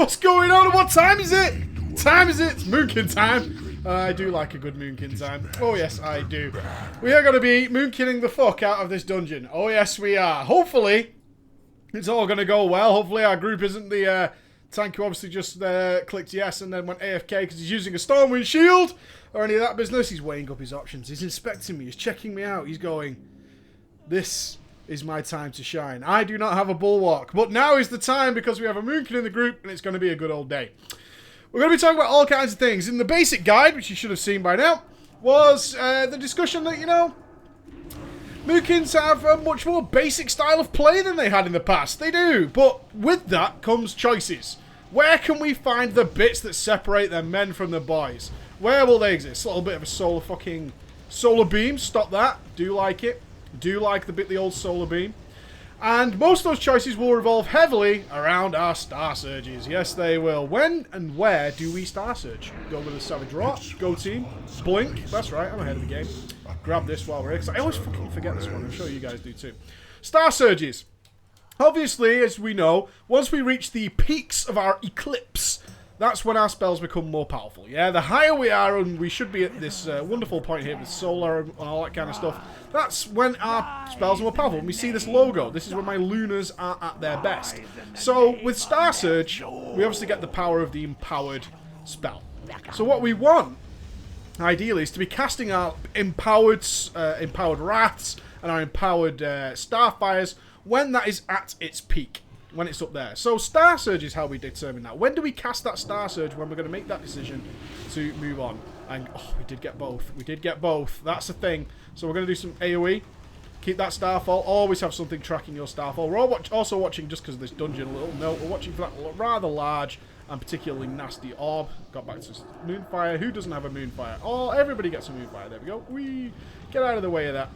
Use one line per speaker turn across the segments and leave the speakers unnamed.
What's going on? What time is it? Time is it? It's moonkin time. I do like a good moonkin time. Oh yes, I do. We are going to be moonkinning the fuck out of this dungeon. Oh yes, we are. Hopefully, it's all going to go well. Hopefully our group isn't the tank who obviously just clicked yes and then went AFK because he's using a Stormwind shield or any of that business. He's weighing up his options. He's inspecting me. He's checking me out. He's going, this is my time to shine. I do not have a bulwark, but now is the time because we have a moonkin in the group and it's going to be a good old day. We're going to be talking about all kinds of things. In the basic guide, which you should have seen by now, was the discussion that, you know, moonkins have a much more basic style of play than they had in the past. They do, but with that comes choices. Where can we find the bits that separate the men from the boys? Where will they exist? A little bit of a solar beam. Stop that. Do like it. Do like the old solar beam. And most of those choices will revolve heavily around our Star Surges. Yes, they will. When and where do we Star Surge? Go with a Savage Rot. Go team. Blink. That's right, I'm ahead of the game. Grab this while we're here, because I always fucking forget this one. I'm sure you guys do too. Star Surges. Obviously, as we know, once we reach the peaks of our eclipse, that's when our spells become more powerful. Yeah, the higher we are, and we should be at this wonderful point here with solar and all that kind of stuff, that's when our spells are more powerful. And we see this logo. This is when my Lunas are at their best. So with Star Surge, we obviously get the power of the empowered spell. So what we want, ideally, is to be casting our empowered Wraths and our empowered Starfires when that is at its peak. When it's up there. So Star Surge is how we determine that. When do we cast that Star Surge? When we're going to make that decision to move on. And, oh, we did get both. We did get both. That's the thing. So we're going to do some AoE. Keep that Starfall. Always have something tracking your Starfall. We're also watching, just because of this dungeon, a little note, we're watching for that rather large and particularly nasty orb. Got back to Moonfire. Who doesn't have a Moonfire? Oh, everybody gets a Moonfire. There we go. We get out of the way of that.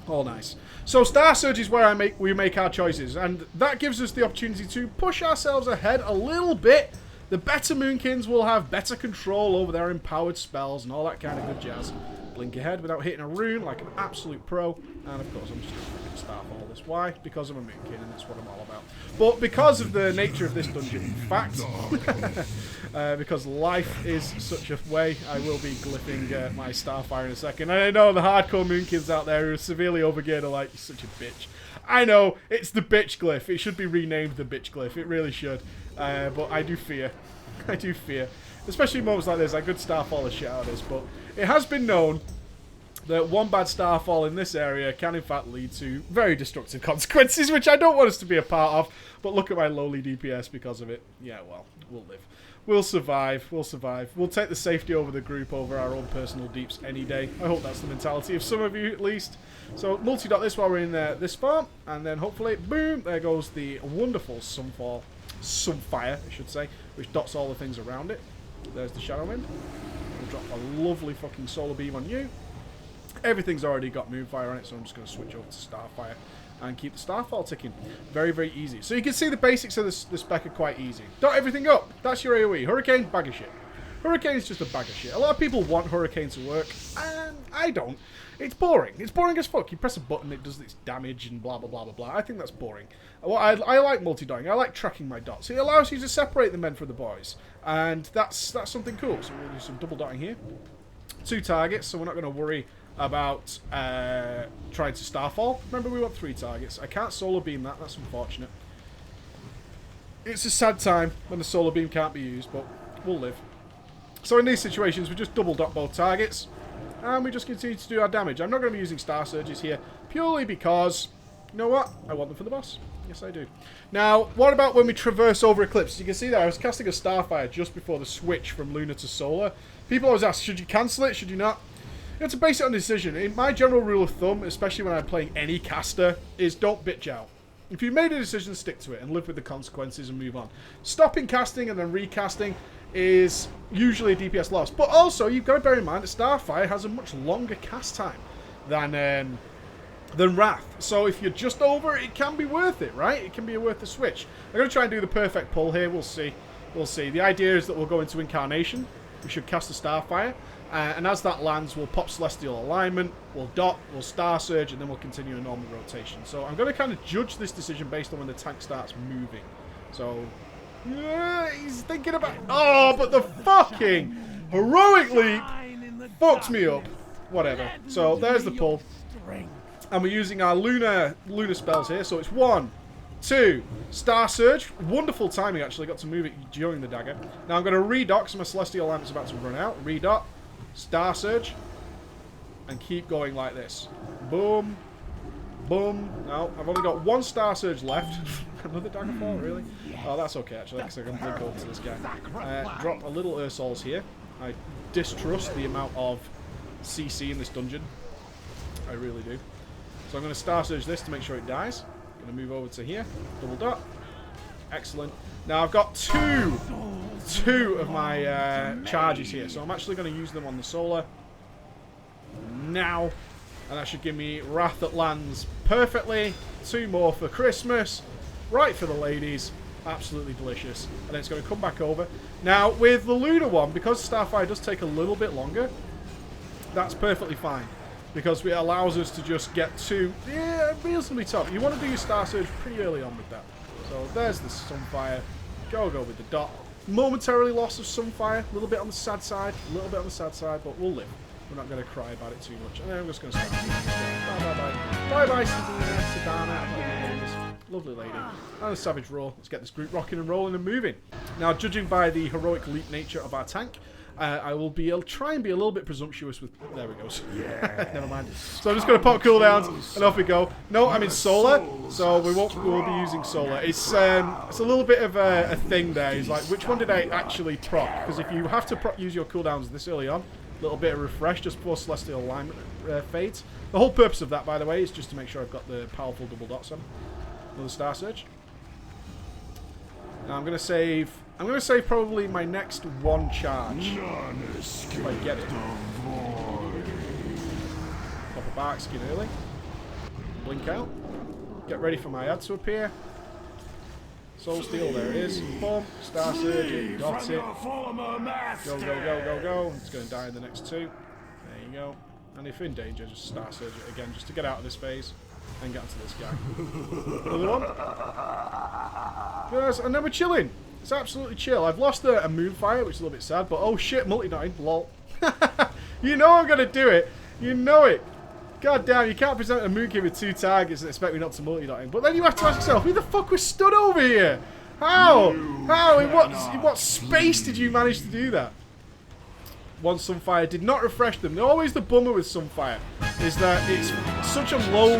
All nice. So Star Surge is where we make our choices, and that gives us the opportunity to push ourselves ahead a little bit. The better Moonkins will have better control over their empowered spells and all that kind of good jazz. Blink ahead without hitting a rune like an absolute pro, and of course I'm just going to start all this. Why? Because I'm a Moonkin and that's what I'm all about. But because of the nature of this dungeon, in fact, because life is such a way, I will be glyphing my Starfire in a second. And I know the hardcore Moonkins out there who are severely overgeared are like, you're such a bitch. I know, it's the bitch glyph. It should be renamed the bitch glyph. It really should. But I do fear. I do fear. Especially in moments like this, I could Starfall the shit out of this, but it has been known that one bad Starfall in this area can in fact lead to very destructive consequences, which I don't want us to be a part of, but look at my lowly DPS because of it. Yeah, well, we'll live. We'll survive. We'll survive. We'll take the safety over the group over our own personal deeps any day. I hope that's the mentality of some of you at least. So multi-dot this while we're in this farm, and then hopefully, boom, there goes the wonderful Sunfire, I should say, which dots all the things around it. There's the Shadow Wind. We'll drop a lovely fucking solar beam on you. Everything's already got Moonfire on it, so I'm just going to switch over to Starfire and keep the Starfall ticking. Very, very easy. So you can see the basics of the spec are quite easy. Dot everything up. That's your AoE. Hurricane, bag of shit. Hurricane is just a bag of shit. A lot of people want Hurricane to work, and I don't. It's boring. It's boring as fuck. You press a button, it does its damage and blah, blah, blah, blah, blah. I think that's boring. Well, I like multi-dotting. I like tracking my dots. It allows you to separate the men from the boys, and that's something cool. So we'll do some double dotting here. 2 targets, so we're not going to worry about trying to Starfall. Remember, we want 3 targets. I can't solar beam that. That's unfortunate. It's a sad time when the solar beam can't be used, but we'll live. So in these situations, we just double dot both targets, and we just continue to do our damage. I'm not going to be using Star Surges here, purely because, you know what? I want them for the boss. Yes, I do. Now, what about when we traverse over eclipses? You can see there, I was casting a Starfire just before the switch from Lunar to Solar. People always ask, should you cancel it? Should you not? You have to base it on decision. In my general rule of thumb, especially when I'm playing any caster, is don't bitch out. If you've made a decision, stick to it and live with the consequences and move on. Stopping casting and then recasting is usually a DPS loss. But also, you've got to bear in mind that Starfire has a much longer cast time than Wrath. So if you're just over, it can be worth it, right? It can be worth the switch. I'm going to try and do the perfect pull here. We'll see. We'll see. The idea is that we'll go into Incarnation. We should cast a Starfire. And as that lands, we'll pop Celestial Alignment, we'll dot, we'll Star Surge, and then we'll continue a normal rotation. So I'm going to kind of judge this decision based on when the tank starts moving. So He's thinking about... Oh, but the fucking heroic leap fucked me up. Whatever. So, there's the pull. And we're using our lunar spells here. So, it's 1, 2, Star Surge. Wonderful timing, actually. Got to move it during the dagger. Now, I'm going to redock because my Celestial Alignment's about to run out. Redock. Star Surge. And keep going like this. Boom. Boom. No, I've only got 1 Star Surge left. Another Daggerfall, really? Oh, that's okay, actually, because I can blink over to this guy. Drop a little Ursols here. I distrust the amount of CC in this dungeon. I really do. So I'm going to Star Surge this to make sure it dies. I'm going to move over to here. Double dot. Excellent. Now I've got two of my charges here, so I'm actually going to use them on the solar now. And that should give me Wrath that lands perfectly. 2 more for Christmas. Right for the ladies. Absolutely delicious. And then it's going to come back over. Now, with the Lunar one, because Starfire does take a little bit longer, that's perfectly fine. Because it allows us to just get to... Yeah, reasonably top. You want to do your Star Surge pretty early on with that. So, there's the Sunfire. Go with the dot. Momentarily loss of Sunfire. A little bit on the sad side. A little bit on the sad side, but we'll live. We're not going to cry about it too much. And then I'm just going to start. Bye-bye, Sedana. Lovely lady. And a Savage Roar. Let's get this group rocking and rolling and moving. Now, judging by the heroic leap nature of our tank, I will try and be a little bit presumptuous with... There we go. Yeah. Never mind. So I'm just going to pop cooldowns and off we go. No, I'm in Solar, so we will be using Solar. It's a little bit of a thing there. It's like, which one did I actually proc? Because if you have to use your cooldowns this early on, little bit of refresh just before Celestial Alignment fades. The whole purpose of that, by the way, is just to make sure I've got the powerful double dots on. Another Star Surge. Now I'm going to save probably my next 1 charge. If I get it. Pop a bark skin early. Blink out. Get ready for my ad to appear. Soul Steel, there it is. Boom. Star Surge, it got it. Go. It's going to die in the next 2. There you go. And if in danger, just Star Surge it again, just to get out of this phase and get onto this guy. Another one. Yes, and then we're chilling. It's absolutely chill. I've lost a Moonfire, which is a little bit sad, but oh shit, multi-9, lol. You know I'm going to do it. You know it. God damn, you can't present a Moonkin with 2 targets and expect me not to multi-dot him. But then you have to ask yourself, who the fuck was stood over here? How? How? In what space did you manage to do that? One Sunfire did not refresh them. Always the bummer with Sunfire is that it's such a low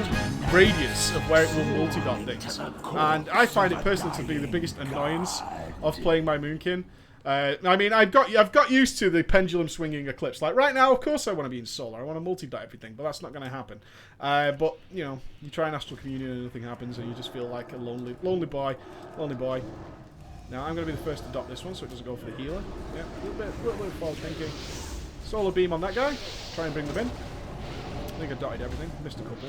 radius of where it will multi-dot things. And I find it personally to be the biggest annoyance of playing my Moonkin. I mean, I've got used to the pendulum swinging eclipse. Like right now, of course I want to be in Solar. I want to multi-dot everything, but that's not going to happen. But, you know, you try an Astral Communion and nothing happens, and you just feel like a lonely boy. Now, I'm going to be the first to dot this one, so it doesn't go for the healer. Yeah, a little bit of forward thinking. Solar Beam on that guy. Try and bring them in. I think I dotted everything. Missed a couple.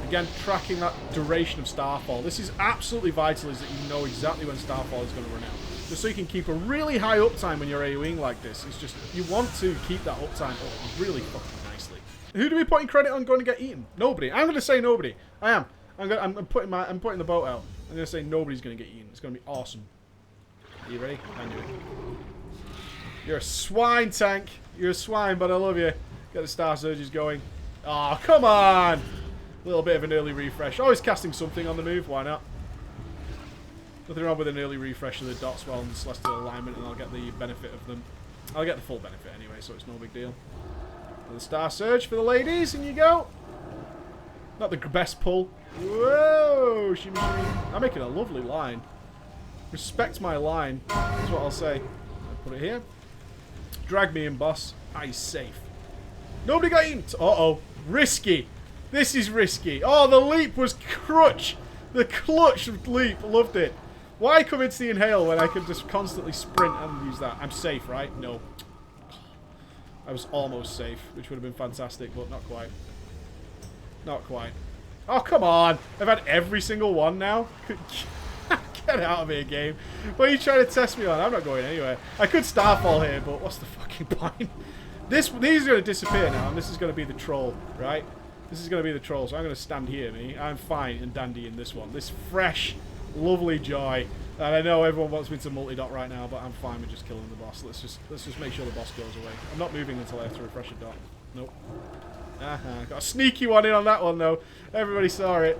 Again, tracking that duration of Starfall. This is absolutely vital, is that you know exactly when Starfall is going to run out. Just so you can keep a really high uptime when you're AoEing like this. It's just, you want to keep that uptime up really fucking nicely. Who do we put in credit on going to get eaten? Nobody. I'm going to say nobody. I am. I'm putting the boat out. I'm going to say nobody's going to get eaten. It's going to be awesome. Are you ready? I knew it. You're a swine, tank. You're a swine, but I love you. Get the Star Surges going. Oh, come on! A little bit of an early refresh. Always casting something on the move. Why not? Nothing wrong with an early refresh of the dots while in the Celestial Alignment, and I'll get the benefit of them. I'll get the full benefit anyway, so it's no big deal. And the Star Surge for the ladies, and you go. Not the best pull. Whoa! Shimmy, shimmy. I'm making a lovely line. Respect my line. That's what I'll say. I'll put it here. Drag me in, boss. He's safe. Nobody got eaten. Uh-oh. Risky. This is risky. Oh, the leap was crutch. The clutch leap. Loved it. Why come into the inhale when I can just constantly sprint and use that? I'm safe, right? No. I was almost safe, which would have been fantastic, but not quite. Not quite. Oh, come on. I've had every single one now. Get out of here, game. What are you trying to test me on? I'm not going anywhere. I could Starfall here, but what's the fucking point? These are going to disappear now, and this is going to be the troll, right? This is going to be the troll, so I'm going to stand here, me. I'm fine and dandy in this one. This fresh, lovely joy And I know everyone wants me to multi-dot right now, but I'm fine with just killing the boss. Let's just make sure the boss goes away. I'm not moving until I have to refresh a dot. Nope. Got a sneaky one in on that one, though. Everybody saw it.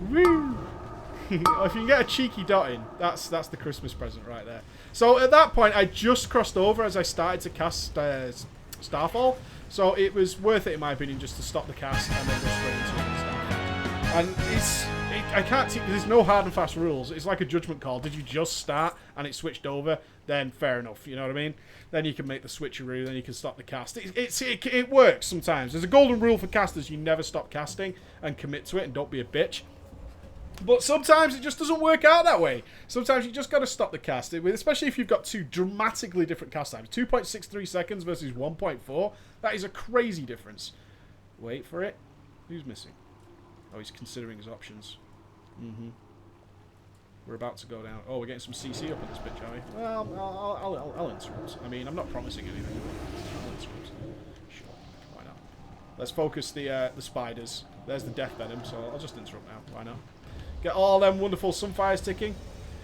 Woo! If you can get a cheeky dot in, that's the Christmas present right there. So at that point, I just crossed over as I started to cast Starfall. So it was worth it, in my opinion, just to stop the cast and then go straight into it and Starfall. And I can't. There's no hard and fast rules. It's like a judgment call. Did you just start and it switched over? Then fair enough. You know what I mean? Then you can make the switcheroo. Then you can stop the cast. It works sometimes. There's a golden rule for casters: you never stop casting and commit to it, and don't be a bitch. But sometimes it just doesn't work out that way. Sometimes you just got to stop the cast, especially if you've got two dramatically different cast times. 2.63 seconds versus 1.4. That is a crazy difference. Wait for it. Who's missing? Oh, he's considering his options. We're about to go down. Oh, we're getting some CC up on this bitch, are we? Well, I'll interrupt. I mean, I'm not promising anything. I'll interrupt. Sure. Why not? Let's focus the spiders. There's the death venom, so I'll just interrupt now. Why not? Get all them wonderful sunfires ticking.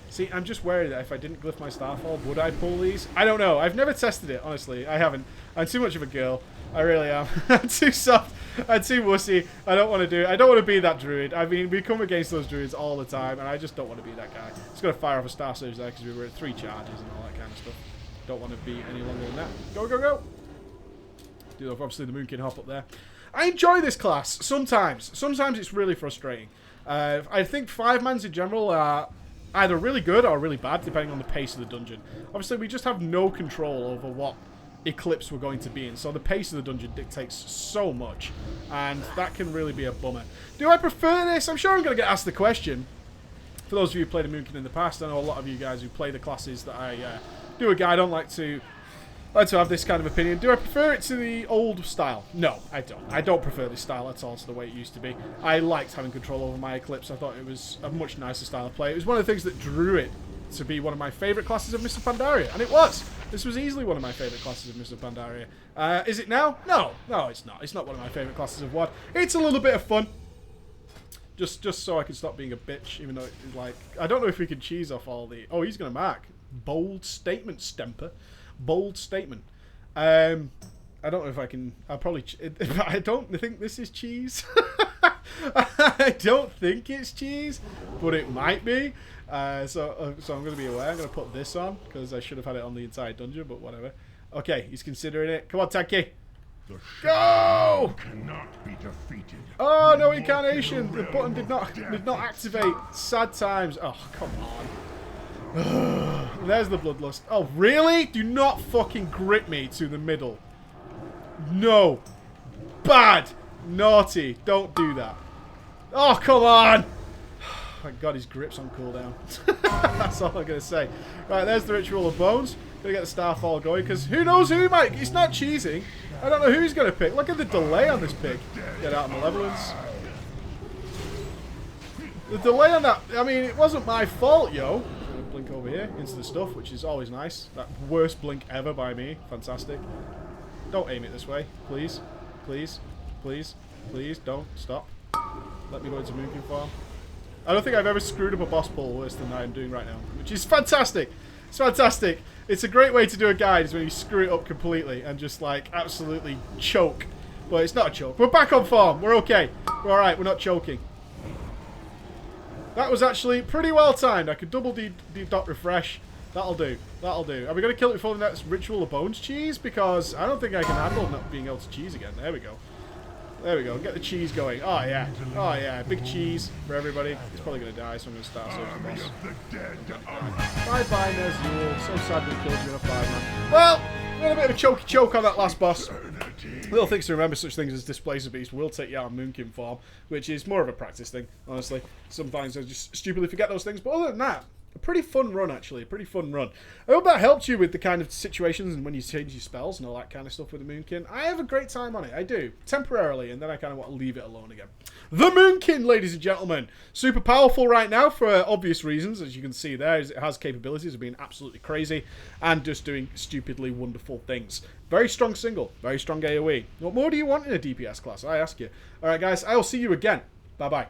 See, I'm just worried that if I didn't glyph my Starfall, would I pull these? I don't know. I've never tested it, honestly. I haven't. I'm too much of a girl. I really am. I'm too soft. I'm too wussy. I don't want to do it. I don't want to be that druid. I mean, we come against those druids all the time, and I just don't want to be that guy. Just got to fire off a Star Surge there because we were at 3 charges and all that kind of stuff. Don't want to be any longer than that. Go, go, go. Do obviously the Moonkin hop up there. I enjoy this class sometimes. Sometimes it's really frustrating. I think 5-mans in general are either really good or really bad, depending on the pace of the dungeon. Obviously, we just have no control over what eclipse we're going to be in, so the pace of the dungeon dictates so much, and that can really be a bummer. Do I prefer this? I'm sure I'm going to get asked the question. For those of you who played a Moonkin in the past, I know a lot of you guys who play the classes that I do a guide on like to have this kind of opinion. Do I prefer it to the old style? No, I don't. I don't prefer this style at all to the way it used to be. I liked having control over my Eclipse. I thought it was a much nicer style of play. It was one of the things that drew it to be one of my favourite classes of Mr. Pandaria, and it was. This was easily one of my favourite classes of Mr. Pandaria. Is it now? No, it's not. It's not one of my favourite classes of WoD. It's a little bit of fun. Just so I can stop being a bitch, even though it's like... I don't know if we can cheese off all the... Oh, he's going to mark. Bold statement, Stemper. Bold statement. I don't know if I can... I'll probably... I don't think this is cheese. I don't think it's cheese, but it might be. So I'm going to be aware. I'm going to put this on, because I should have had it on the entire dungeon, but whatever. Okay, he's considering it. Come on, Tanky. Go!
Cannot be defeated.
Oh, no Incarnation. The button did not activate. Sad times. Oh, come on. There's the bloodlust. Oh, really? Do not fucking grip me to the middle. No. Bad. Naughty. Don't do that. Oh, come on. Thank God his grip's on cooldown. That's all I'm going to say. Right, there's the Ritual of Bones. Going to get the Starfall going, because who knows who he might... It's not cheesing. I don't know who he's going to pick. Look at the delay on this pick. Get out of Malevolence. The delay on that... I mean, it wasn't my fault, yo. Blink over here into the stuff, which is always nice. That worst blink ever by me. Fantastic. Don't aim it this way. Please. Please. Please. Please. Don't. Stop. Let me go into Moonkin form. I don't think I've ever screwed up a boss pull worse than I am doing right now, which is fantastic. It's fantastic. It's a great way to do a guide, is when you screw it up completely and just, like, absolutely choke. But it's not a choke. We're back on form. We're okay. We're alright. We're not choking. That was actually pretty well timed. I could double dot refresh. That'll do. That'll do. Are we going to kill it before the next Ritual of Bones cheese? Because I don't think I can handle not being able to cheese again. There we go. There we go. Get the cheese going. Oh, yeah. Oh, yeah. Big cheese for everybody. It's probably going to die, so I'm going to start searching the boss. Bye-bye, Nezul. So sad we killed you in a 5-man. Well, we had a bit of a chokey choke on that last boss. Little things to remember, such things as Displace a Beast will take you out of Moonkin form, which is more of a practice thing, honestly. Sometimes I just stupidly forget those things, but other than that, a pretty fun run, actually. A pretty fun run. I hope that helped you with the kind of situations and when you change your spells and all that kind of stuff with the Moonkin. I have a great time on it. I do. Temporarily, and then I kind of want to leave it alone again. The Moonkin, ladies and gentlemen. Super powerful right now for obvious reasons, as you can see there. It has capabilities of being absolutely crazy and just doing stupidly wonderful things. Very strong single. Very strong AoE. What more do you want in a DPS class? I ask you. Alright, guys. I will see you again. Bye-bye.